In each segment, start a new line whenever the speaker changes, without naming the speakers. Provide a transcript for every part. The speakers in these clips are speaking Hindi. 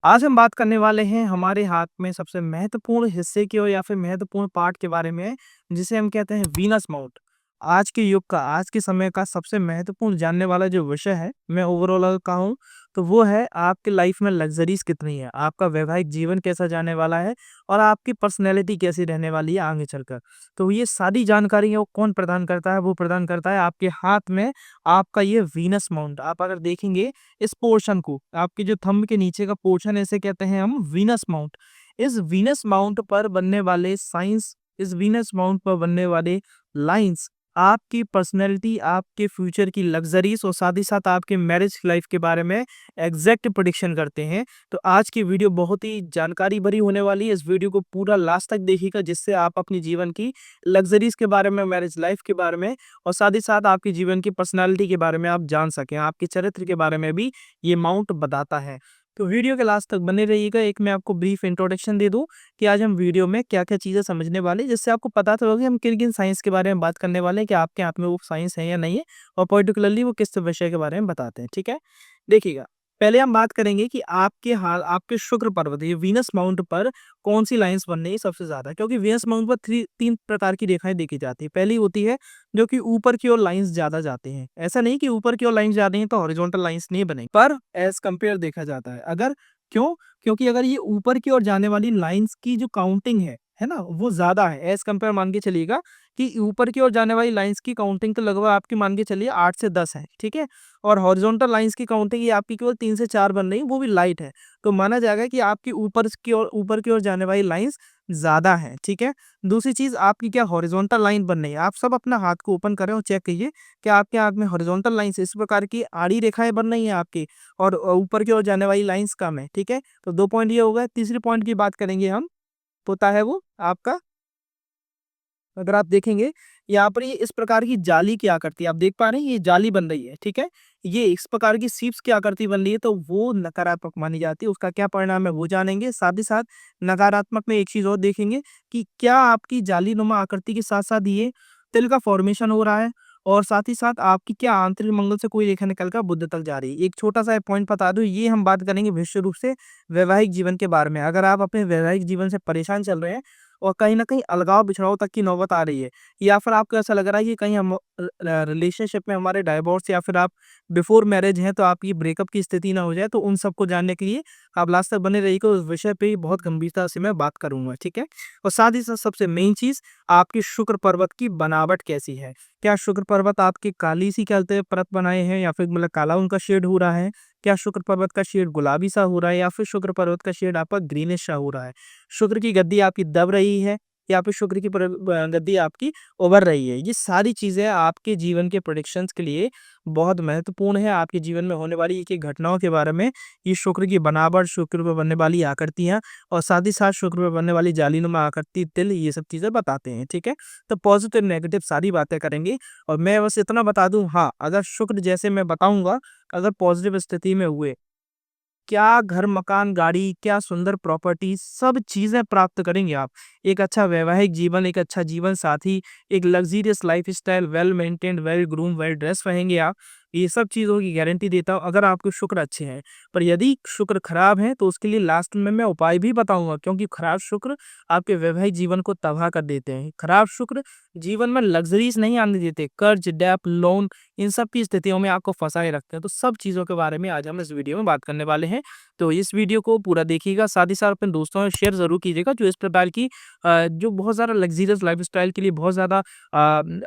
आज हम बात करने वाले हैं हमारे हाथ में सबसे महत्वपूर्ण हिस्से की और या फिर महत्वपूर्ण पार्ट के बारे में, जिसे हम कहते हैं वीनस माउंट। आज के युग का, आज के समय का सबसे महत्वपूर्ण जानने वाला जो विषय है, मैं ओवरऑल अगर कहूँ तो वो है आपकी लाइफ में लग्ज़रीज़ कितनी है, आपका वैवाहिक जीवन कैसा जाने वाला है और आपकी पर्सनैलिटी कैसी रहने वाली है आगे चलकर। तो ये सारी जानकारी है वो कौन प्रदान करता है? वो प्रदान करता है आपके हाथ में आपका ये वीनस माउंट। आप अगर देखेंगे इस पोर्शन को, आपके जो थंब के नीचे का पोर्शन है, इसे कहते हैं हम वीनस माउंट। इस वीनस माउंट पर बनने वाले साइंस, इस वीनस माउंट पर बनने वाले लाइन्स आपकी पर्सनैलिटी, आपके फ्यूचर की लग्ज़रीज़ और साथ ही साथ आपके मैरिज लाइफ़ के बारे में एग्ज़ैक्ट प्रेडिक्शन करते हैं। तो आज की वीडियो बहुत ही जानकारी भरी होने वाली है। इस वीडियो को पूरा लास्ट तक देखिएगा, जिससे आप अपने जीवन की लग्ज़रीज़ के बारे में, मैरिज लाइफ़ के बारे में और साथ ही साथ आपके जीवन की पर्सनैलिटी के बारे में आप जान सकें। आपके चरित्र के बारे में भी ये माउंट बताता है। तो वीडियो के लास्ट तक बने रहिएगा। एक मैं आपको ब्रीफ इंट्रोडक्शन दे दूँ कि आज हम वीडियो में क्या-क्या चीज़ें समझने वाले हैं, जिससे आपको पता तो होगा कि हम किन-किन साइंस के बारे में बात करने वाले हैं, कि आपके हाथ में वो साइंस है या नहीं है और पर्टिकुलरली वो किस विषय के बारे में बताते हैं, ठीक है? देखिएगा, पहले हम बात करेंगे कि आपके शुक्र पर्वत, ये वीनस माउंट पर कौन-सी लाइन्स बन रही है सबसे ज़्यादा, क्योंकि वीनस माउंट पर 3 प्रकार की रेखाएँ देखी जाती हैं। पहली होती है जो कि ऊपर की ओर लाइन्स ज़्यादा जाते हैं। ऐसा नहीं कि ऊपर की ओर लाइन्स ज़्यादा हैं तो हॉरिज़ॉन्टल लाइन्स नहीं बनेंगी, पर एज़ कंपेयर देखा जाता है। अगर क्यों? क्योंकि अगर ये ऊपर की ओर जाने वाली लाइन्स की जो काउंटिंग है ना? वो ज़्यादा है। एज़ कंपेयर मान के चलिएगा कि ऊपर की ओर जाने वाली लाइन्स की काउंटिंग तो लगभग आपकी मान के चलिए 8 से 10 है, ठीक है? और हॉरिज़ॉन्टल लाइन्स की काउंटिंग ये आपकी केवल 3 से 4 बन रही है, वो भी लाइट है। तो माना जाएगा कि आपकी ऊपर की ओर जाने वाली लाइन्स ज़्यादा हैं, ठीक है? दूसरी चीज़, आपकी क्या हॉरिज़ॉन्टल लाइन बन रही है। आप सब अपना हाथ को ओपन करें और चेक कीजिए कि आपके हाथ में हॉरिज़ॉन्टल लाइन्स इस प्रकार की आड़ी रेखाएँ बन रही हैं आपकी, और ऊपर की ओर जाने वाली लाइन्स कम है, ठीक है? तो 2 पॉइंट ये हो गए। तीसरे पॉइंट की बात करेंगे हम, होता है वो आपका, अगर आप देखेंगे यहाँ पर ये इस प्रकार की जाली की आकृति आप देख पा रहे हैं, ये जाली बन रही है, ठीक है? ये इस प्रकार की सीप्स की आकृति बन रही है, तो वो नकारात्मक मानी जाती है। उसका क्या परिणाम है वो जानेंगे। साथ ही साथ नकारात्मक में एक चीज़ और देखेंगे कि क्या आपकी जालीनुमा आकृति के साथ-साथ ये तिल का फॉर्मेशन हो रहा है, और साथ ही साथ आपकी क्या आंतरिक मंगल से कोई रेखा निकल कर बुध तक जा रही है। एक छोटा-सा पॉइंट बता दूँ, ये हम बात करेंगे विशेष रूप से वैवाहिक जीवन के बारे में। अगर आप अपने वैवाहिक जीवन से परेशान चल रहे हैं और कहीं न कहीं अलगाव-बिछड़ाव तक की नौबत आ रही है, या फिर आपको ऐसा लग रहा है कि कहीं हम रिलेशनशिप में हमारे डाइवोर्स, या फिर आप बिफोर मैरिज हैं तो आपकी ब्रेकअप की स्थिति ना हो जाए, तो उन सबको जानने के लिए आप लास्ट तक बने रहिएगा। उस विषय पे बहुत गंभीरता से मैं बात करूँगा, ठीक है? और साथ ही साथ सबसे मेन चीज़, आपकी शुक्र पर्वत की बनावट कैसी है? क्या शुक्र पर्वत आपके काली सी कहते परत बनाए हैं, या फिर मतलब काला उनका शेड हो रहा है? क्या शुक्र पर्वत का शेड गुलाबी सा हो रहा है, या फिर शुक्र पर्वत का शेड आपका ग्रीनिश सा हो रहा है? शुक्र की गद्दी आपकी दब रही है, या फिर शुक्र की गद्दी आपकी उभर रही है? ये सारी चीज़ें आपके जीवन के प्रेडिक्शंस के लिए बहुत महत्वपूर्ण है। आपके जीवन में होने वाली एक-एक घटनाओं के बारे में ये शुक्र की बनावट, शुक्र पे बनने वाली आकृतियाँ और साथ ही साथ शुक्र पे बनने वाली जालीनुमा आकृति, तिल, ये सब चीज़ें बताते हैं, ठीक है? तो पॉज़िटिव, नेगेटिव सारी बातें करेंगे, और मैं बस इतना बता दूँ, हाँ, अगर शुक्र जैसे मैं बताऊँगा, अगर पॉज़िटिव स्थिति में हुए, क्या घर, मकान, गाड़ी, क्या सुंदर प्रॉपर्टी, सब चीज़ें प्राप्त करेंगे आप। एक अच्छा वैवाहिक जीवन, एक अच्छा जीवन साथी, एक luxurious lifestyle, well maintained, well groom, well dress रहेंगे आप। ये सब चीज़ों की गारंटी देता हूँ अगर आपके शुक्र अच्छे हैं। पर यदि शुक्र खराब है तो उसके लिए लास्ट में मैं उपाय भी बताऊँगा, क्योंकि खराब शुक्र आपके वैवाहिक जीवन को तबाह कर देते हैं। खराब शुक्र जीवन में लग्ज़रीज़ नहीं आने देते, कर्ज़, डेब्ट, लोन, इन सब की स्थितियों में आपको फँसाए रखते हैं। तो सब चीज़ों के बारे में आज हम इस वीडियो में बात करने वाले हैं। तो इस वीडियो को पूरा देखिएगा, साथ ही साथ अपने दोस्तों में शेयर ज़रूर कीजिएगा, जो इस प्रकार की जो बहुत ज़्यादा लग्ज़रियस लाइफ़स्टाइल के लिए बहुत ज़्यादा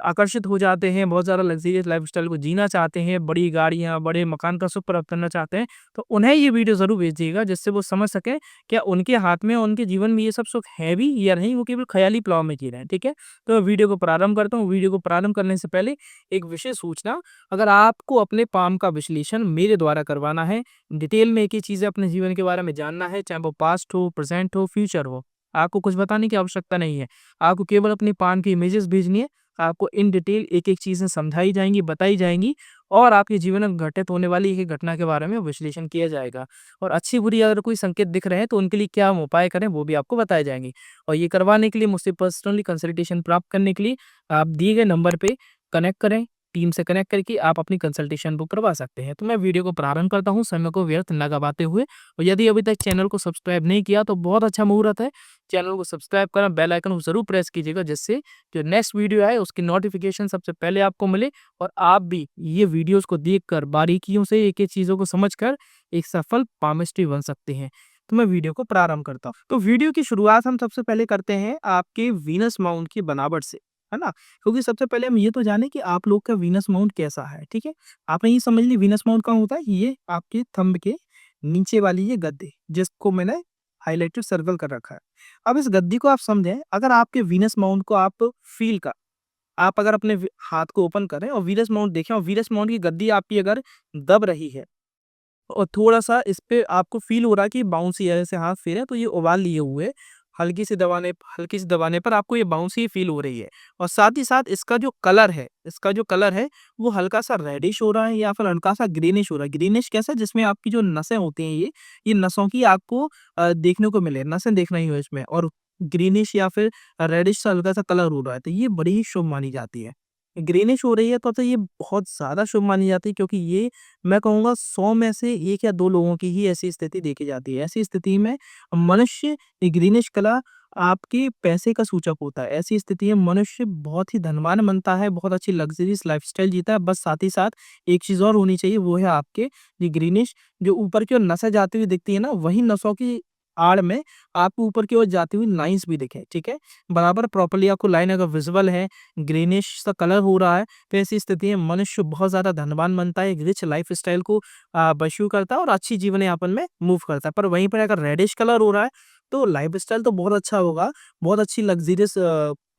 आकर्षित हो जाते हैं, बहुत ज़्यादा लग्ज़रियस लाइफ़स्टाइल को जीना चाहते हैं, बड़ी गाड़ियाँ, बड़े मकान का सुख प्राप्त करना चाहते हैं, तो उन्हें ये वीडियो ज़रूर भेजिएगा, जिससे वो समझ सकें क्या उनके हाथ में, उनके जीवन में ये सब सुख है भी या नहीं, वो केवल ख़याली पुलाव में जी रहे हैं, ठीक है? तो वीडियो को प्रारंभ करता हूँ। वीडियो को प्रारंभ करने से पहले एक विशेष सूचना, अगर आपको अपने पाम का विश्लेषण मेरे द्वारा करवाना है, डिटेल में एक ही चीज़ें अपने जीवन के बारे में जानना है, चाहे वो पास्ट हो, प्रेज़ेंट हो, फ्यूचर हो, आपको कुछ बताने की आवश्यकता नहीं है। आपको केवल अपनी पाम की इमेजेस भेजनी है, आपको इन डिटेल एक-एक चीज़ें समझाई जाएँगी, बताई जाएँगी, और आपके जीवन में घटित होने वाली एक घटना के बारे में विश्लेषण किया जाएगा। और अच्छी-बुरी अगर कोई संकेत दिख रहे हैं, तो उनके लिए क्या हम उपाय करें, वो भी आपको बताए जाएँगे। और ये करवाने के लिए, मुझसे पर्सनली कंसल्टेशन प्राप्त करने के लिए, आप दिए गए नंबर पे कनेक्ट करें, टीम से कनेक्ट करके आप अपनी कंसल्टेशन बुक करवा सकते हैं। तो मैं वीडियो को प्रारंभ करता हूँ समय को व्यर्थ न गवाते हुए, और यदि अभी तक चैनल को सब्सक्राइब नहीं किया तो बहुत अच्छा मुहूर्त है, चैनल को सब्सक्राइब करना, बेल आइकन को ज़रूर प्रेस कीजिएगा, जिससे जो नेक्स्ट वीडियो आए उसकी नोटिफिकेशन सबसे पहले आपको मिले और आप भी ये वीडियोज़ को देखकर बारीकियों से एक-एक चीज़ों को समझकर एक सफल पामिस्ट्री बन सकते हैं। तो मैं वीडियो को प्रारंभ करता हूँ। तो वीडियो की शुरुआत हम सबसे पहले करते हैं आपके वीनस माउंट की बनावट से, है ना? क्योंकि सबसे पहले हम ये तो जानें कि आप लोग का वीनस माउंट कैसा है, ठीक है? आपने ये समझ ली वीनस माउंट कहाँ होता है? ये आपके थंब के नीचे वाली ये गद्दी, जिसको मैंने हाइलाइटेड सर्कल कर रखा है। अब इस गद्दी को आप समझें, अगर आपके वीनस माउंट को आप फ़ील का आप अगर अपने हाथ को ओपन करें और वीनस माउंट देखें और वीनस माउंट की गद्दी आपकी अगर दब रही है और थोड़ा-सा इस पे आपको फ़ील हो रहा है कि बाउंसी है, ऐसे हाथ फेरे तो ये उबाल लिए हुए, हल्की सी दबाने पर आपको ये बाउंसी फ़ील हो रही है। और साथ ही साथ इसका जो कलर है वो हल्का-सा रेडिश हो रहा है या फिर हल्का-सा ग्रीनिश हो रहा है। ग्रीनिश कैसा? जिसमें आपकी जो नसें होती हैं ये नसों की आपको देखने को मिले, नसें देख रही हो इसमें, और ग्रीनिश या फिर रेडिश सा हल्का-सा कलर हो रहा है, तो ये बड़ी ही शुभ मानी जाती है। ग्रीनिश हो रही है तो ये बहुत ज़्यादा शुभ मानी जाती है, क्योंकि ये मैं कहूँगा 100 में से 1 या 2 लोगों की ही ऐसी स्थिति देखी जाती है। ऐसी स्थिति में मनुष्य ये ग्रीनिश कलर आपके पैसे का सूचक होता है। ऐसी स्थिति में मनुष्य बहुत ही धनवान बनता है, बहुत अच्छी लग्ज़रियस लाइफ़स्टाइल जीता है। बस साथ ही साथ एक चीज़ और होनी चाहिए, वो है आपके ये ग्रीनिश जो ऊपर की ओर नसें जाती हुई दिखती है ना, वही नसों की आड़ में आपको ऊपर की ओर जाती हुई लाइन्स भी दिखें, ठीक है? बराबर प्रॉपर्ली आपको लाइन अगर विज़िबल है, ग्रीनिश सा कलर हो रहा है, तो ऐसी स्थिति में मनुष्य बहुत ज़्यादा धनवान बनता है, एक रिच लाइफ़स्टाइल को परस्यू करता है और अच्छी जीवन यापन में मूव करता है। पर वहीं पर अगर रेडिश कलर हो रहा है, तो लाइफ़स्टाइल तो बहुत अच्छा होगा, बहुत अच्छी लग्ज़रियस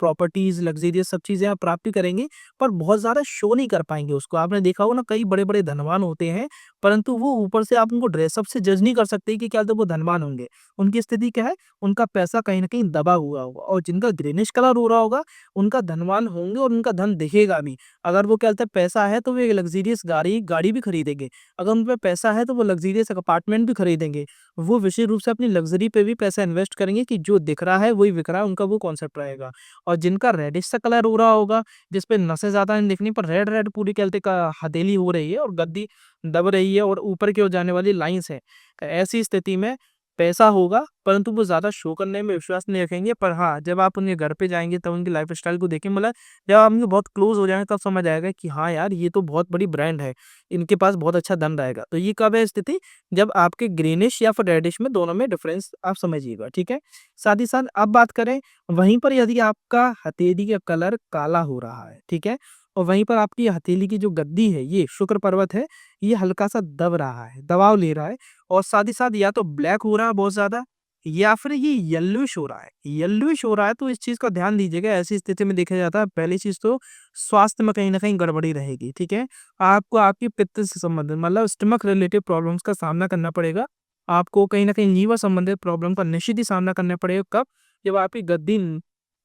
प्रॉपर्टीज़, लग्ज़रियस सब चीज़ें आप प्राप्ति करेंगे, पर बहुत ज़्यादा शो नहीं कर पाएँगे उसको। आपने देखा होगा ना, कई बड़े-बड़े धनवान होते हैं, परंतु वो ऊपर से आप उनको ड्रेसअप से जज नहीं कर सकते कि क्या तो वो धनवान होंगे। उनकी स्थिति क्या है? उनका पैसा कहीं न कहीं दबा हुआ होगा, और जिनका ग्रीनिश कलर हो रहा होगा, उनका धनवान होंगे और उनका धन दिखेगा भी। अगर वो क्या बोलते हैं पैसा है तो वो एक लग्ज़रियस गाड़ी भी खरीदेंगे। अगर उन पे पैसा है तो वो लग्ज़रियस अपार्टमेंट भी खरीदेंगे। वो विशेष रूप से अपनी लग्ज़री पे भी पैसा इन्वेस्ट करेंगे कि जो दिख रहा है वही बिक रहा है, उनका वो कॉन्सेप्ट रहेगा। और जिनका रेडिश सा कलर हो रहा होगा, जिस पे नसें ज़्यादा नहीं दिखनी पर रेड-रेड पूरी क्या बोलते का हथेली हो रही है और गद्दी दब रही है और ऊपर की ओर जाने वाली लाइन्स हैं। ऐसी स्थिति में पैसा होगा, परंतु वो ज़्यादा शो करने में विश्वास नहीं रखेंगे। पर हाँ, जब आप उनके घर पे जाएँगे तब उनकी लाइफ़स्टाइल को देखें, मतलब जब आप उनके बहुत क्लोज़ हो जाएँगे तब समझ आएगा कि हाँ यार, ये तो बहुत बड़ी ब्रांड है, इनके पास बहुत अच्छा धन रहेगा। तो ये कब है स्थिति? जब आपके ग्रीनिश या फिर रेडिश में दोनों में डिफ़रेंस आप समझिएगा, ठीक है? साथ ही साथ अब बात करें, वहीं पर यदि आपका हथेली का कलर काला हो रहा है, ठीक है? और वहीं पर आपकी हथेली की जो गद्दी है, ये शुक्र पर्वत है, ये हल्का-सा दब रहा है, दबाव ले रहा है, और साथ ही साथ या तो ब्लैक हो रहा है बहुत ज़्यादा, या फिर ये येल्लोइश हो रहा है। येल्लोइश हो रहा है तो इस चीज़ का ध्यान दीजिएगा। ऐसी स्थिति में देखा जाता है, पहली चीज़ तो स्वास्थ्य में कहीं न कहीं गड़बड़ी रहेगी, ठीक है? आपको आपकी पित्त से संबंधित, मतलब स्टमक रिलेटेड प्रॉब्लम्स का सामना करना पड़ेगा। आपको कहीं न कहीं लीवर संबंधित प्रॉब्लम का निश्चित ही सामना करना पड़ेगा। कब? जब आपकी गद्दी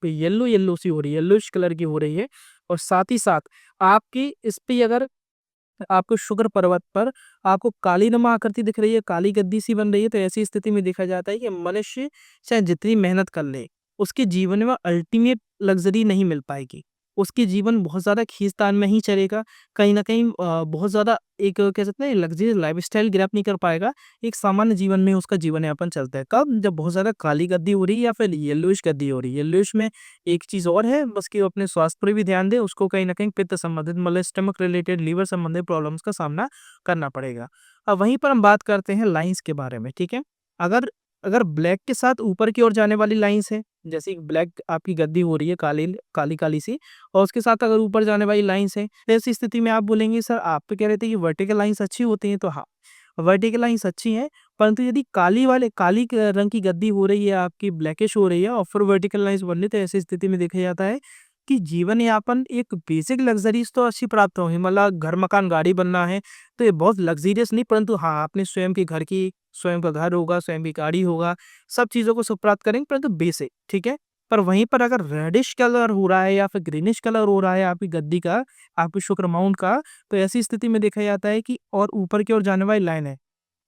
पे येलो सी हो रही है, येल्लोइश कलर की हो रही है, और साथ ही साथ आपकी इस पे अगर आपको शुक्र पर्वत पर आपको काली नुमा आकृति दिख रही है, काली गद्दी सी बन रही है, तो ऐसी स्थिति में देखा जाता है कि मनुष्य चाहे जितनी मेहनत कर ले, उसके जीवन में अल्टीमेट लग्ज़री नहीं मिल पाएगी। उसके जीवन बहुत ज़्यादा खींचतान में ही चलेगा, कहीं न कहीं बहुत ज़्यादा एक कह सकते हैं लग्ज़रियस लाइफ़स्टाइल ग्रैब नहीं कर पाएगा, एक सामान्य जीवन में उसका जीवन यापन चलता है। कब? जब बहुत ज़्यादा काली गद्दी हो रही है या फिर येल्लोइश गद्दी हो रही है। येल्लोइश में एक चीज़ और है, बस कि वो अपने स्वास्थ्य पर भी ध्यान दें, उसको कहीं न कहीं पित्त संबंधित, मतलब स्टमक रिलेटेड, लीवर संबंधित प्रॉब्लम्स का सामना करना पड़ेगा। अब वहीं पर हम बात करते हैं लाइन्स के बारे में, ठीक है? अगर अगर ब्लैक के साथ ऊपर की ओर जाने वाली लाइन्स हैं, जैसे कि ब्लैक आपकी गद्दी हो रही है काली-काली सी, और उसके साथ अगर ऊपर जाने वाली लाइन्स हैं, तो ऐसी स्थिति में आप बोलेंगे सर आप तो कह रहे थे कि वर्टिकल लाइन्स अच्छी होती हैं, तो हाँ, वर्टिकल लाइन्स अच्छी हैं, परंतु यदि काली रंग की गद्दी हो रही है, आपकी ब्लैकिश हो रही है और फिर वर्टिकल लाइन्स बन रही है, तो ऐसी स्थिति में देखा जाता है कि जीवन यापन एक बेसिक लग्ज़रीज़ तो अच्छी प्राप्त होगी, मतलब घर, मकान, गाड़ी बनना है, तो ये बहुत लग्ज़रियस नहीं, परंतु हाँ, अपने स्वयं का घर होगा, स्वयं की गाड़ी होगा, सब चीज़ों को सुख प्राप्त करेंगे, परंतु बेसिक, ठीक है? पर वहीं पर अगर रेडिश कलर हो रहा है या फिर ग्रीनिश कलर हो रहा है आपकी गद्दी का, आपके शुक्र माउंट का, तो ऐसी स्थिति में देखा जाता है कि और ऊपर की ओर जाने वाली लाइन है,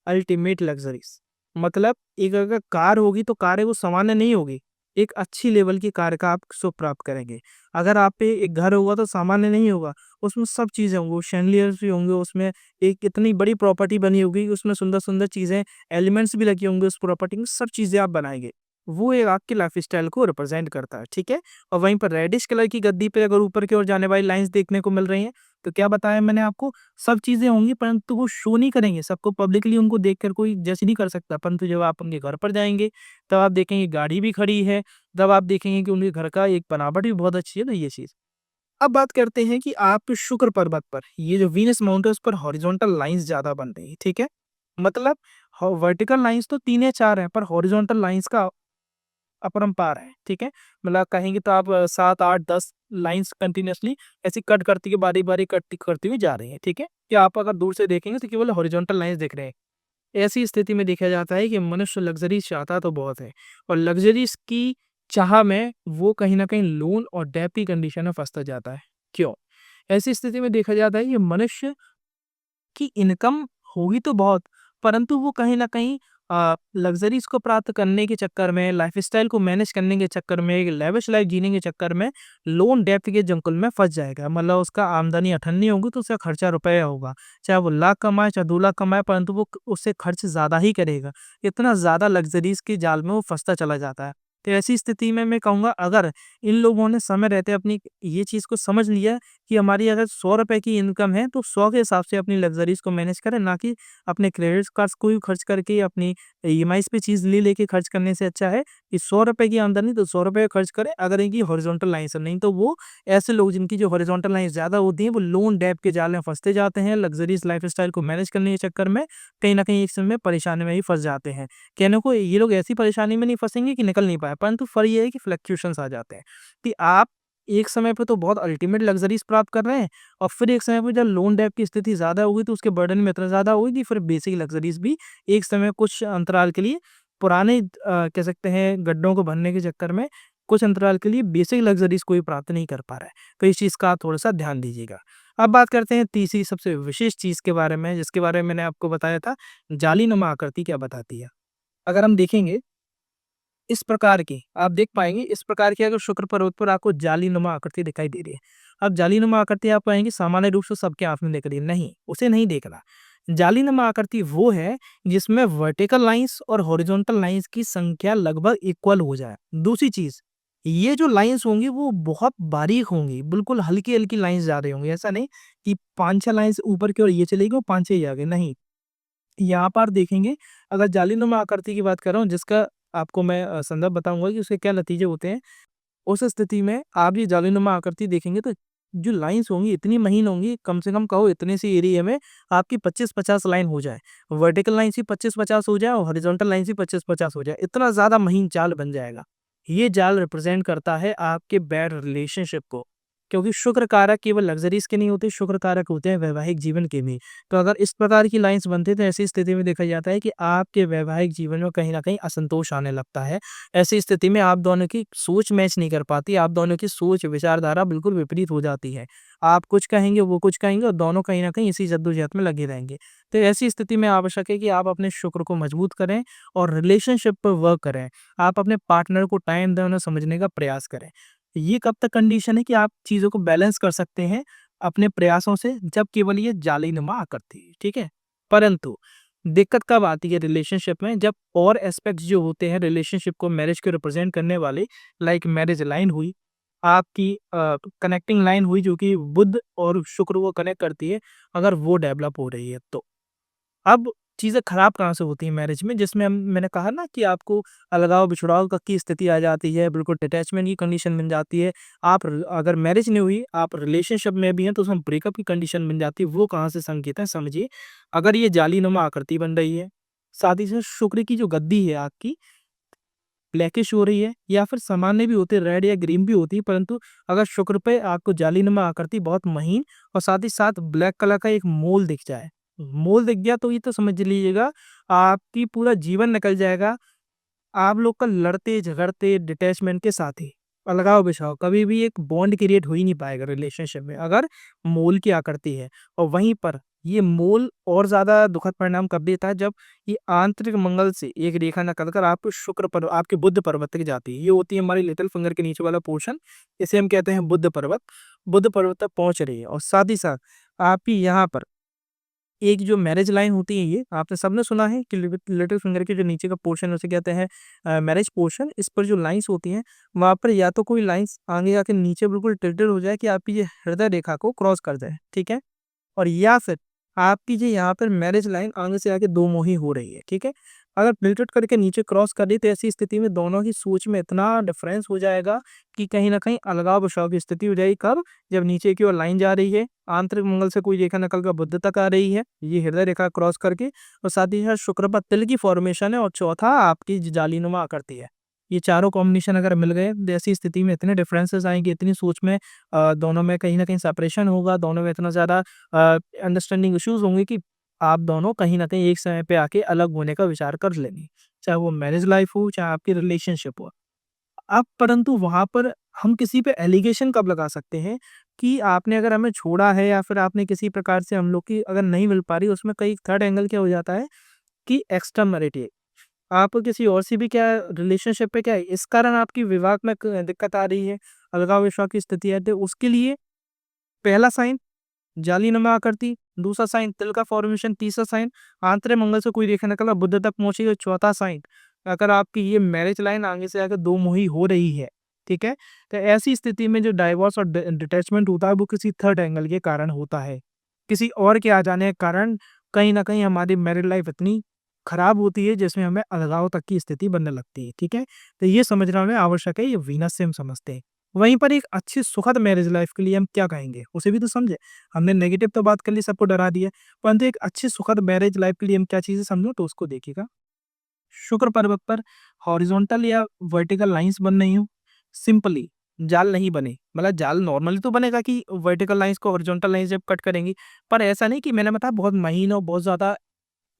अल्टीमेट लग्ज़रीज़। मतलब एक अगर कार होगी तो कार है वो सामान्य नहीं होगी। एक अच्छी लेवल की कार का आप सुख प्राप्त करेंगे। अगर आप पे एक घर होगा तो सामान्य नहीं होगा, उसमें सब चीज़ें होंगी, वो शैंडिलियर्स भी होंगे, उसमें एक इतनी बड़ी प्रॉपर्टी बनी होगी कि उसमें सुंदर-सुंदर चीज़ें, एलिमेंट्स भी लगे होंगे उस प्रॉपर्टी में, सब चीज़ें आप बनाएँगे। वो एक आपके लाइफ़स्टाइल को रिप्रेज़ेंट करता है, ठीक है? और वहीं पर रेडिश कलर की गद्दी पे अगर ऊपर की ओर जाने वाली लाइन्स देखने को मिल रही हैं, तो क्या बताया मैंने आपको? सब चीज़ें होंगी परंतु वो शो नहीं करेंगे, सबको पब्लिकली उनको देखकर कोई जज नहीं कर सकता, परंतु जब आप उनके घर पर जाएँगे, तब आप देखेंगे गाड़ी भी खड़ी है, तब आप देखेंगे कि उनके घर का एक बनावट भी बहुत अच्छी है, तो ये चीज़। अब बात करते हैं कि आप शुक्र पर्वत पर, ये जो वीनस माउंट है, उस पर हॉरिज़ॉन्टल लाइन्स ज़्यादा बन रही हैं, ठीक है? मतलब वर्टिकल लाइन्स तो 3 या 4 हैं, पर हॉरिज़ॉन्टल लाइन्स का अपरंपार है, ठीक है? मतलब कहेंगे तो आप 7, 8, 10 लाइन्स कंटीन्यूअसली ऐसी कट करती हुई बारी-बारी कट करती हुई जा रही हैं, ठीक है? कि आप अगर दूर से देखेंगे तो केवल हॉरिज़ॉन्टल लाइन्स दिख रहे हैं। ऐसी स्थिति में देखा जाता है कि मनुष्य लग्ज़री चाहता तो बहुत है और लग्ज़रीज़ की चाह में वो कहीं न कहीं लोन और डेब्ट की कंडीशन में फँसता जाता है। क्यों? ऐसी स्थिति में देखा जाता है कि मनुष्य की इनकम होगी तो बहुत, परंतु वो कहीं न कहीं लग्ज़रीज़ को प्राप्त करने के चक्कर में, लाइफ़स्टाइल को मैनेज करने के चक्कर में, एक लैविश लाइफ़ जीने के चक्कर में लोन डेब्ट के जंगल में फँस जाएगा। मतलब उसका आमदनी अठन्नी होगी तो उसका खर्चा रुपया होगा। चाहे वो लाख कमाए, चाहे 2 लाख कमाए, परंतु वो उससे खर्च ज़्यादा ही करेगा। इतना ज़्यादा लग्ज़रीज़ के जाल में वो फँसता चला जाता है। तो ऐसी स्थिति में मैं कहूँगा, अगर इन लोगों ने समय रहते अपनी ये चीज़ को समझ लिया कि हमारी अगर ₹100 की इनकम है, तो 100 के हिसाब से अपनी लग्ज़रीज़ को मैनेज करें, ना कि अपने क्रेडिट कार्ड्स को ही खर्च करके अपनी ईएमआईज़ पे चीज़ लेके खर्च करने से अच्छा है कि ₹100 की आमदनी तो ₹100 खर्च करें, अगर इनकी हॉरिज़ॉन्टल लाइन्स है। नहीं तो वो ऐसे लोग जिनकी जो हॉरिज़ॉन्टल लाइन्स ज़्यादा होती हैं, वो लोन डेब्ट के जाल में फँसते जाते हैं, लग्ज़रीज़ लाइफ़स्टाइल को मैनेज करने के चक्कर में कहीं न कहीं एक समय परेशानी में ही फँस जाते हैं। कहने को ये लोग ऐसी परेशानी में नहीं फँसेंगे कि निकल नहीं पाए, परंतु फ़र्क ये है कि फ्लक्चुएशंस आ जाते हैं कि आप एक समय पे तो बहुत अल्टीमेट लग्ज़रीज़ प्राप्त कर रहे हैं और फिर एक समय पे जब लोन डेब्ट की स्थिति ज़्यादा होगी तो उसके बर्डन में इतना ज़्यादा होगी कि फिर बेसिक लग्ज़रीज़ भी एक समय कुछ अंतराल के लिए पुराने कह सकते हैं गड्ढों को भरने के चक्कर में कुछ अंतराल के लिए बेसिक लग्ज़रीज़ कोई प्राप्त नहीं कर पा रहा है। तो इस चीज़ का आप थोड़ा-सा ध्यान दीजिएगा। अब बात करते हैं तीसरी सबसे विशेष चीज़ के बारे में, जिसके बारे में मैंने आपको बताया था, जालीनुमा आकृति क्या बताती है। अगर हम देखेंगे इस प्रकार की, आप देख पाएँगे इस प्रकार की, अगर शुक्र पर्वत पर आपको जालीनुमा आकृति दिखाई दे रही है। अब जालीनुमा आकृति आप पाएँगे सामान्य रूप से सबके आँख में दिख रही है, नहीं, उसे नहीं देखना। जालीनुमा आकृति वो है जिसमें वर्टिकल लाइन्स और हॉरिजॉन्टल लाइन्स की संख्या लगभग इक्वल हो जाए। दूसरी चीज़, ये जो लाइन्स होंगी वो बहुत बारीक होंगी, बिल्कुल हल्की-हल्की लाइन्स जा रही होंगी। ऐसा नहीं कि 5-6 लाइन्स ऊपर की ओर ये चली गई और 5-6 ये आ गई, नहीं। यहाँ पर देखेंगे, अगर जालीनुमा आकृति की बात कर रहा हूँ, जिसका आपको मैं संदर्भ बताऊँगा कि उसके क्या नतीजे होते हैं। उस स्थिति में आप ये जालीनुमा आकृति देखेंगे तो जो लाइन्स होंगी इतनी महीन होंगी, कम से कम कहो इतने से एरिया में आपकी 25-50 लाइन हो जाए। वर्टिकल लाइन्स भी 25-50 हो जाए और हॉरिजॉन्टल लाइन्स भी 25-50 हो जाए। इतना ज़्यादा महीन जाल बन जाएगा। ये जाल रिप्रेज़ेंट करता है आपके बैड रिलेशनशिप को। क्योंकि शुक्र कारक केवल लग्ज़रीज़ के नहीं होते, शुक्र कारक होते हैं वैवाहिक जीवन के भी। तो अगर इस प्रकार की लाइन्स बनती है तो ऐसी स्थिति में देखा जाता है कि आपके वैवाहिक जीवन में कहीं न कहीं असंतोष आने लगता है। ऐसी स्थिति में आप दोनों की सोच मैच नहीं कर पाती, आप दोनों की सोच विचारधारा बिल्कुल विपरीत हो जाती है। आप कुछ कहेंगे, वो कुछ कहेंगे और दोनों कहीं न कहीं इसी जद्दोजहद में लगे रहेंगे। तो ऐसी स्थिति में आवश्यक है कि आप अपने शुक्र को मजबूत करें और रिलेशनशिप पर वर्क करें। आप अपने पार्टनर को टाइम दें, उन्हें समझने का प्रयास करें। ये कब तक कंडीशन है कि आप चीज़ों को बैलेंस कर सकते हैं अपने प्रयासों से, जब केवल ये जालीनुमा आकृति है, ठीक है? परंतु दिक्कत कब आती है रिलेशनशिप में, जब और एस्पेक्ट्स जो होते हैं रिलेशनशिप को, मैरिज को रिप्रेजेंट करने वाले, लाइक मैरिज लाइन हुई, आपकी कनेक्टिंग लाइन हुई जो कि बुध और शुक्र को कनेक्ट करती है, अगर वो डेवलप हो रही है तो। अब चीज़ें खराब कहाँ से होती हैं मैरिज में, जिसमें मैंने कहा ना कि आपको अलगाव-बिछड़ाव तक की स्थिति आ जाती है, बिल्कुल डिटैचमेंट की कंडीशन बन जाती है। आप र अगर मैरिज नहीं हुई, आप रिलेशनशिप में भी हैं तो उसमें ब्रेकअप की कंडीशन बन जाती है। वो कहाँ से संकेत है समझिए। अगर ये जालीनुमा आकृति बन रही है, साथ ही साथ शुक्र की जो गद्दी है आपकी ब्लैकिश हो रही है, या फिर सामान्य भी होती है, रेड या ग्रीन भी होती है, परंतु अगर शुक्र पे आपको जालीनुमा आकृति बहुत महीन और साथ ही साथ ब्लैक कलर का एक मोल दिख जाए, मोल दिख गया तो ये तो समझ लीजिएगा आपकी पूरा जीवन निकल जाएगा, आप लोग का लड़ते झगड़ते डिटैचमेंट के साथ ही। अलगाव-बिछाव कभी भी एक बॉन्ड क्रिएट हो ही नहीं पाएगा रिलेशनशिप में अगर मोल की आकृति है। और वहीं पर ये मोल और ज़्यादा दुखद परिणाम कब देता है जब ये आंतरिक मंगल से एक रेखा निकल कर आप शुक्र पर आपके बुध पर्वत तक जाती है। ये होती है हमारी लिटिल फिंगर के नीचे वाला पोर्शन, इसे हम कहते हैं बुध पर्वत। बुध पर्वत तक पहुँच रही है और साथ ही साथ आपकी यहाँ पर एक जो मैरिज लाइन होती है, ये आपने सबने सुना है कि लिटिल फिंगर के जो नीचे का पोर्शन है उसे कहते हैं मैरिज पोर्शन। इस पर जो लाइन्स होती हैं वहाँ पर या तो कोई लाइन्स आगे आके नीचे बिल्कुल टिल्टेड हो जाए कि आपकी ये हृदय रेखा को क्रॉस कर जाए, ठीक है? और या फिर आपकी जो यहाँ पर मैरिज लाइन आगे से आके दो मुही हो रही है, ठीक है? अगर टिल्टेड करके नीचे क्रॉस कर दी तो ऐसी स्थिति में दोनों की सोच में इतना डिफरेंस हो जाएगा कि कहीं न कहीं अलगाव-बिछाव की स्थिति हो जाएगी। कब? जब नीचे की ओर लाइन जा रही है, आंतरिक मंगल से कोई रेखा निकल कर बुध तक आ रही है, ये हृदय रेखा क्रॉस करके, और साथ ही साथ शुक्र पर तिल की फॉर्मेशन है और चौथा आपकी जालीनुमा आकृति है। ये चारों कॉम्बिनेशन अगर मिल गए तो ऐसी स्थिति में इतने डिफरेंसेस आएँगे, इतनी सोच में दोनों में कहीं न कहीं सेपरेशन होगा, दोनों में इतना ज़्यादा अंडरस्टैंडिंग इश्यूज़ होंगे कि आप दोनों कहीं न कहीं एक समय पे आके अलग होने का विचार कर लेंगे। चाहे वो मैरिज लाइफ़ हो, चाहे आपकी रिलेशनशिप हो। अब परंतु वहाँ पर हम किसी पे एलिगेशन कब लगा सकते हैं कि आपने अगर हमें छोड़ा है या फिर आपने किसी प्रकार से हम लोग की अगर नहीं मिल पा रही, उसमें कई थर्ड एंगल क्या हो जाता है कि एक्सट्रामैरिटल आप किसी और से भी क्या रिलेशनशिप पे क्या है, इस कारण आपकी विवाह में दिक्कत आ रही है, अलगाव-विछाव की स्थिति है, तो उसके लिए पहला साइन जालीनुमा आकृति, दूसरा साइन तिल का फॉर्मेशन, तीसरा साइन आंतरिक मंगल से कोई रेखा निकलना बुध तक पहुंची है, चौथा साइन अगर आपकी ये मैरिज लाइन आगे से आकर दो मुही हो रही है, ठीक है? तो ऐसी स्थिति में जो डाइवोर्स और डिटैचमेंट होता है वो किसी थर्ड एंगल के कारण होता है। किसी और के आ जाने के कारण कहीं न कहीं हमारी मैरिड लाइफ इतनी खराब होती है जिसमें हमें अलगाव तक की स्थिति बनने लगती है, ठीक है? तो ये समझना हमें आवश्यक है, ये वीनस से हम समझते हैं। वहीं पर एक अच्छी सुखद मैरिज लाइफ के लिए हम क्या कहेंगे? उसे भी तो समझे। हमने नेगेटिव तो बात कर ली, सबको डरा दिया, परंतु एक अच्छी सुखद मैरिज लाइफ के लिए हम क्या चीज़ें समझो तो उसको देखिएगा। शुक्र पर्वत पर हॉरिजॉन्टल या वर्टिकल लाइन्स बन रही हों, सिंपली जाल नहीं बने। मतलब जाल नॉर्मली तो बनेगा कि वर्टिकल लाइन्स को हॉरिजॉन्टल लाइन्स जब कट करेंगी, पर ऐसा नहीं कि मैंने बताया बहुत महीन और बहुत ज़्यादा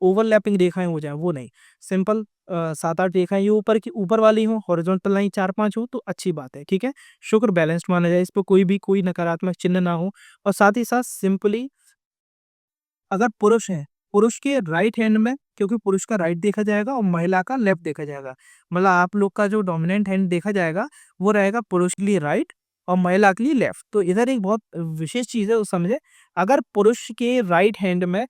ओवरलैपिंग रेखाएँ हो जाएँ, वो नहीं। सिंपल 7-8 रेखाएँ ये ऊपर वाली हों, हॉरिजॉन्टल लाइन 4-5 हो तो अच्छी बात है, ठीक है? शुक्र बैलेंस्ड माना जाए, इस पे कोई नकारात्मक चिन्ह ना हो, और साथ ही साथ सिंपली अगर पुरुष है, पुरुष के राइट हैंड में, क्योंकि पुरुष का राइट देखा जाएगा और महिला का लेफ्ट देखा जाएगा। मतलब आप लोग का जो डोमिनेंट हैंड देखा जाएगा, वो रहेगा पुरुष के लिए राइट और महिला के लिए लेफ्ट। तो इधर एक बहुत विशेष चीज़ है, वो समझे। अगर पुरुष के राइट हैंड में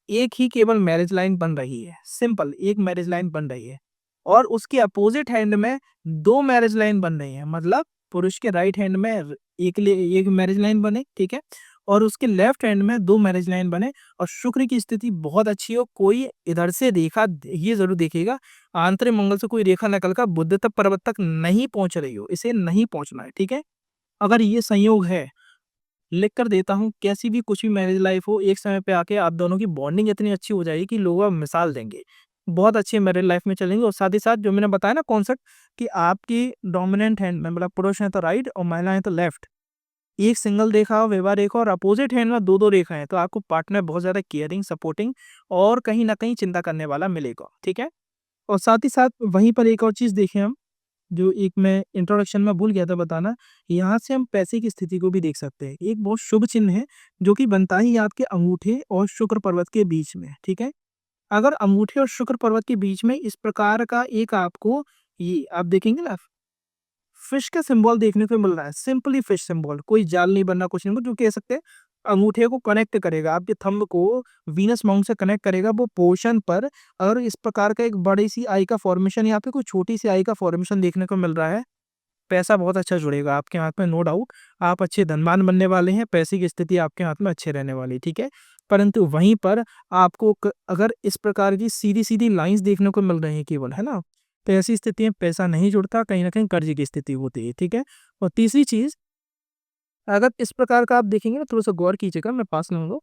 एक ही केवल मैरिज लाइन बन रही है, सिंपल एक मैरिज लाइन बन रही है, और उसके अपोजिट हैंड में 2 मैरिज लाइन बन रही हैं, मतलब पुरुष के राइट हैंड में एक मैरिज लाइन बने, ठीक है? और उसके लेफ्ट हैंड में 2 मैरिज लाइन बने और शुक्र की स्थिति बहुत अच्छी हो, कोई इधर से रेखा ये ज़रूर देखिएगा, आंतरिक मंगल से कोई रेखा निकल कर बुध तक पर्वत तक नहीं पहुँच रही हो, इसे नहीं पहुँचना है, ठीक है? अगर ये संयोग है, लिख कर देता हूँ, कैसी भी कुछ भी मैरिज लाइफ हो, एक समय पे आके आप दोनों की बॉन्डिंग इतनी अच्छी हो जाएगी कि लोग अब मिसाल देंगे। बहुत अच्छी मैरिज लाइफ में चलेंगे, और साथ ही साथ जो मैंने बताया ना कॉन्सेप्ट कि आपकी डोमिनेंट हैंड में मतलब पुरुष हैं तो राइट और महिला हैं तो लेफ्ट, एक सिंगल रेखा और विवाह रेखा और अपोजिट हैंड में 2-2 रेखाएँ हैं, तो आपको पार्टनर बहुत ज़्यादा केयरिंग, सपोर्टिंग और कहीं न कहीं चिंता करने वाला मिलेगा, ठीक है? और साथ ही साथ वहीं पर एक और चीज़ देखें हम, जो एक मैं इंट्रोडक्शन में भूल गया था बताना, यहाँ से हम पैसे की स्थिति को भी देख सकते हैं। एक बहुत शुभ चिन्ह है, जो कि बनता ही आपके अंगूठे और शुक्र पर्वत के बीच में, ठीक है? अगर अंगूठे और शुक्र पर्वत के बीच में इस प्रकार का एक आपको ये आप देखेंगे ना, फिश का सिंबल देखने को मिल रहा है, सिंपली फिश सिंबल, कोई जाल नहीं बनना, कुछ नहीं, जो कह सकते हैं अंगूठे को कनेक्ट करेगा, आपके थंब को वीनस माउंट से कनेक्ट करेगा वो पोर्शन पर। और इस प्रकार का एक बड़ी सी आई का फॉर्मेशन या फिर कोई छोटी सी आई का फॉर्मेशन देखने को मिल रहा है, पैसा बहुत अच्छा जुड़ेगा आपके हाथ में, नो डाउट। आप अच्छे धनवान बनने वाले हैं, पैसे की स्थिति आपके हाथ में अच्छे रहने वाली है, ठीक है? परंतु वहीं पर आपको अगर इस प्रकार की सीधी-सीधी लाइन्स देखने को मिल रही हैं केवल, है ना? तो ऐसी स्थिति में पैसा नहीं जुड़ता, कहीं न कहीं कर्ज़ की स्थिति होती है, ठीक है? और तीसरी चीज़, अगर इस प्रकार का आप देखेंगे ना, थोड़ा-सा गौर कीजिएगा, मैं पास लूँगा।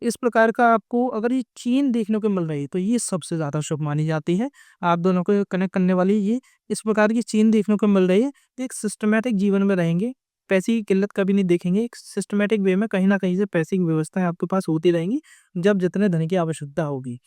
इस प्रकार का आपको अगर ये चेन देखने को मिल रही है, तो ये सबसे ज़्यादा शुभ मानी जाती है। आप दोनों को कनेक्ट करने वाली ये इस प्रकार की चेन देखने को मिल रही है, तो एक सिस्टमैटिक जीवन में रहेंगे, पैसे की किल्लत कभी नहीं देखेंगे। एक सिस्टमैटिक वे में कहीं न कहीं से पैसे की व्यवस्थाएँ आपके पास होती रहेंगी, जब जितने धन की आवश्यकता होगी,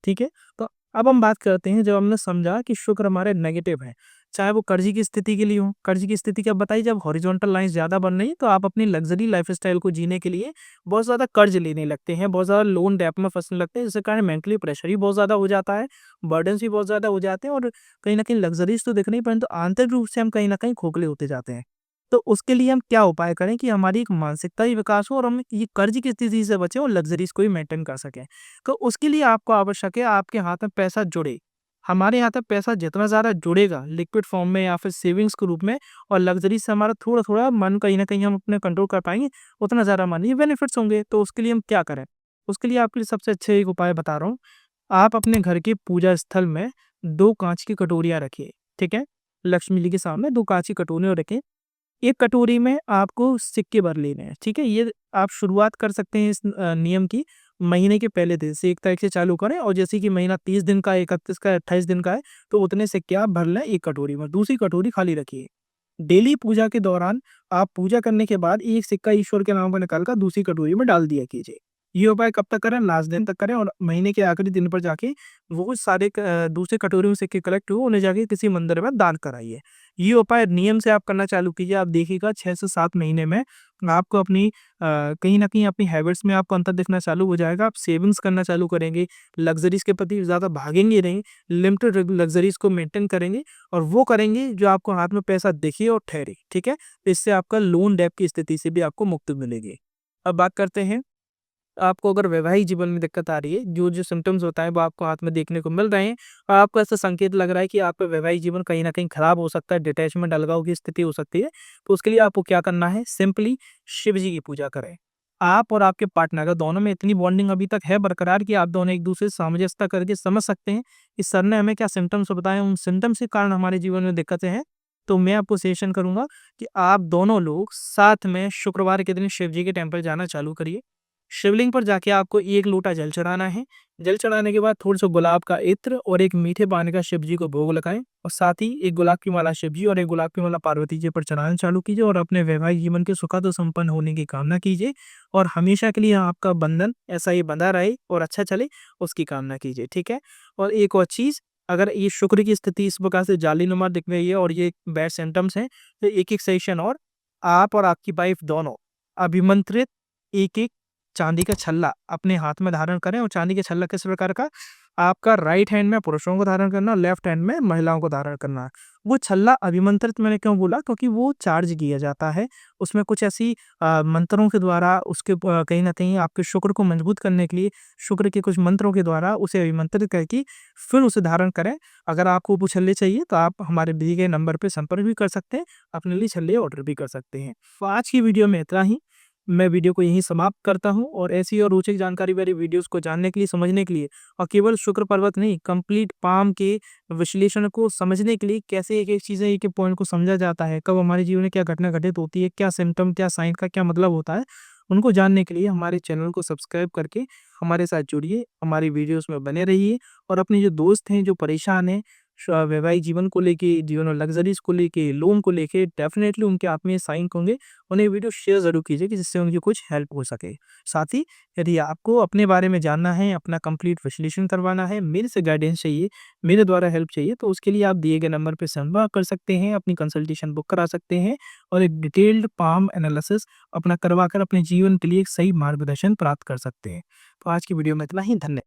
ठीक है? तो अब हम बात करते हैं, जब हमने समझा कि शुक्र हमारे नेगेटिव है, चाहे वो कर्ज की स्थिति के लिए हो। कर्ज की स्थिति क्या बताइए, जब हॉरिजॉन्टल लाइन्स ज़्यादा बन रही है तो आप अपनी लग्ज़री लाइफ़स्टाइल को जीने के लिए बहुत ज़्यादा कर्ज लेने लगते हैं, बहुत ज़्यादा लोन डेब्ट में फँसने लगते हैं, जिसके कारण मेंटली प्रेशर भी बहुत ज़्यादा हो जाता है, बर्डन्स भी बहुत ज़्यादा हो जाते हैं और कहीं न कहीं लग्ज़रीज़ तो दिख रही है, परंतु आंतरिक रूप से हम कहीं न कहीं खोखले होते जाते हैं। तो उसके लिए हम क्या उपाय करें कि हमारी एक मानसिकता भी विकास हो और हम ये कर्ज की स्थिति से बचें और लग्ज़रीज़ को भी मेंटेन कर सकें। तो उसके लिए आपको आवश्यक है आपके हाथ में पैसा जुड़े। हमारे यहाँ तक पैसा जितना ज़्यादा जुड़ेगा लिक्विड फॉर्म में या फिर सेविंग्स के रूप में और लग्ज़री से हमारा थोड़ा-थोड़ा मन कहीं न कहीं हम अपने कंट्रोल कर पाएँगे, उतना ज़्यादा मनी बेनिफिट्स होंगे। तो उसके लिए हम क्या करें? उसके लिए आपके लिए सबसे अच्छे एक उपाय बता रहा हूँ। आप अपने घर के पूजा स्थल में 2 काँच की कटोरियाँ रखिए, ठीक है? लक्ष्मी जी के सामने 2 काँच की कटोरियाँ रखें। एक कटोरी में आपको सिक्के भर लेने हैं, ठीक है? ये आप शुरुआत कर सकते हैं इस नियम की महीने के पहले दिन से 1 तारीख से चालू करें और जैसे कि महीना 30 दिन का, 31 का, 28 दिन का है, तो उतने सिक्के आप भर लें एक कटोरी में, दूसरी कटोरी खाली रखिए। डेली पूजा के दौरान आप पूजा करने के बाद एक सिक्का ईश्वर के नाम पर निकाल कर दूसरी कटोरी में डाल दिया कीजिए। ये उपाय कब तक करें? लास्ट दिन तक करें और महीने के आखिरी दिन पर जाके वो सारे दूसरे कटोरी में सिक्के कलेक्ट हुए, उन्हें जाके किसी मंदिर में दान कराइए। ये उपाय नियम से आप करना चालू कीजिए, आप देखिएगा 6 से 7 महीने में आपको अपनी कहीं न कहीं अपनी हैबिट्स में आपको अंतर दिखना चालू हो जाएगा। आप सेविंग्स करना चालू करेंगे, लग्ज़रीज़ के प्रति ज़्यादा भागेंगे नहीं, लिमिटेड लग्ज़रीज़ को मेंटेन करेंगे और वो करेंगे जो आपको हाथ में पैसा दिखे और ठहरे, ठीक है? तो इससे आपका लोन डेब्ट की स्थिति से भी आपको मुक्ति मिलेगी। अब बात करते हैं, आपको अगर वैवाहिक जीवन में दिक्कत आ रही है, जो-जो सिम्पटम्स होता है वो आपको हाथ में देखने को मिल रहे हैं और आपको ऐसा संकेत लग रहा है कि आपका वैवाहिक जीवन कहीं न कहीं खराब हो सकता है, डिटैचमेंट, अलगाव की स्थिति हो सकती है, तो उसके लिए आपको क्या करना है? सिंपली शिव जी की पूजा करें। आप और आपके पार्टनर अगर दोनों में इतनी बॉन्डिंग अभी तक है बरकरार कि आप दोनों एक-दूसरे से सामंजस्य करके समझ सकते हैं कि सर ने हमें क्या सिम्पटम्स बताए, उन सिम्पटम्स के कारण हमारे जीवन में दिक्कतें हैं, तो मैं आपको सजेशन करूँगा कि आप दोनों लोग साथ में शुक्रवार के दिन शिव जी के टेम्पल जाना चालू करिए। शिवलिंग पर जाके आपको 1 लोटा जल चढ़ाना है। जल चढ़ाने के बाद थोड़ा-सा गुलाब का इत्र और एक मीठे पानी का शिव जी को भोग लगाएँ और साथ ही एक गुलाब की माला शिव जी और एक गुलाब की माला पार्वती जी पर चढ़ाना चालू कीजिए और अपने वैवाहिक जीवन के सुखद और संपन्न होने की कामना कीजिए और हमेशा के लिए आपका बंधन ऐसा ही बंधा रहे और अच्छा चले, उसकी कामना कीजिए, ठीक है? और एक और चीज़, अगर ये शुक्र की स्थिति इस प्रकार से जालीनुमा दिख रही है और ये बैड सिम्पटम्स हैं, तो एक-एक सेशन और आप और आपकी वाइफ दोनों अभिमंत्रित एक-एक चांदी का छल्ला अपने हाथ में धारण करें और चांदी का छल्ला किस प्रकार का? आपका राइट हैंड में पुरुषों को धारण करना, लेफ्ट हैंड में महिलाओं को धारण करना। वो छल्ला अभिमंत्रित मैंने क्यों बोला? क्योंकि वो चार्ज किया जाता है। उसमें कुछ ऐसी मंत्रों के द्वारा उसके कहीं न कहीं आपके शुक्र को मजबूत करने के लिए शुक्र के कुछ मंत्रों के द्वारा उसे अभिमंत्रित करके फिर उसे धारण करें। अगर आपको वो छल्ले चाहिए तो आप हमारे दिए गए नंबर पे संपर्क भी कर सकते हैं, अपने लिए छल्ले ऑर्डर भी कर सकते हैं। तो आज की वीडियो में इतना ही। मैं वीडियो को यहीं समाप्त करता हूँ और ऐसी और रोचक जानकारी वाली वीडियोस को जानने के लिए, समझने के लिए और केवल शुक्र पर्वत नहीं, कंप्लीट पाम के विश्लेषण को समझने के लिए कैसे एक-एक चीज़ें, एक-एक पॉइंट को समझा जाता है, कब हमारे जीवन में क्या घटना घटित होती है, क्या सिम्पटम, क्या साइन का क्या मतलब होता है, उनको जानने के लिए हमारे चैनल को सब्सक्राइब करके हमारे साथ जुड़िए, हमारी वीडियोस में बने रहिए और अपने जो दोस्त हैं, जो परेशान हैं वैवाहिक जीवन को लेके, जीवन में लग्ज़रीज़ को लेके, लोन को लेके, डेफ़िनेटली उनके आत्मीय साइन होंगे, उन्हें वीडियो शेयर ज़रूर कीजिए कि जिससे उनकी कुछ हेल्प हो सके। साथ ही यदि आपको अपने बारे में जानना है, अपना कंप्लीट विश्लेषण करवाना है, मेरे से गाइडेंस चाहिए, मेरे द्वारा हेल्प चाहिए, तो उसके लिए आप दिए गए नंबर पे संपर्क कर सकते हैं, अपनी कंसल्टेशन बुक करा सकते हैं और एक डिटेल्ड पाम एनालिसिस अपना करवाकर अपने जीवन के लिए एक सही मार्गदर्शन प्राप्त कर सकते हैं। तो आज की वीडियो में इतना ही। धन्य